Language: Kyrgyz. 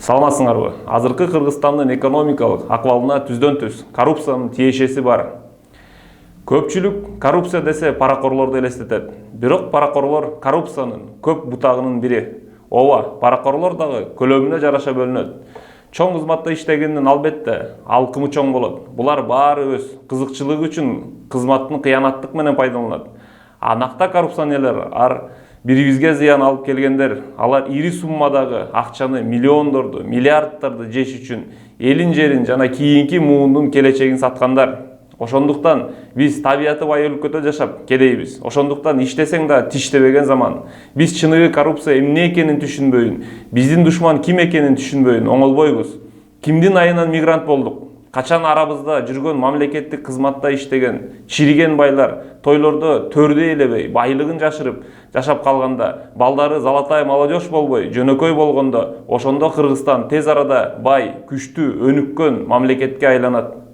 Саламатсыңарбы? Азыркы Кыргызстандын экономикалык акыбалына түздөн-түз коррупциянын тиешеси бар. Көпчүлүк коррупция десе паракорлорду элестетет. Бирок паракорлор коррупциянын көп бутагынын бири. Ооба, паракорлор дагы көлөмүнө жараша бөлүнөт. Чоң кызматта иштегендин албетте алкымы чоң болот. Булар баары өз кызыкчылыгы үчүн кызматтын кыянаттык менен пайдаланат. Анакта коррупционерлер бирибизге зыян алып келгендер, алар ири суммадагы акчаны миллиондорду, миллиардтарды жеш үчүн элин жерин жана кийинки муундун келечегин саткандар. Ошондуктан биз табияты бай өлкөдө жашап келейбиз. Ошондуктан иштесең да тиштебеген заман. Биз чыныгы коррупция эмне экенин түшүнбөйүн, биздин душман ким экенин түшүнбөйүн оңолбойбуз. Кимдин айынан мигрант болдук? Качан арабызда жүргөн мамлекеттик кызматта иштеген, чириген байлар тойлордо төрдө элебей, байлыгын жашырып жашап калганда, балдары залатай молодежь болбой, жөнөкөй болгондо, ошондо Кыргызстан тез арада бай, күчтүү, өнүккөн мамлекетке айланат.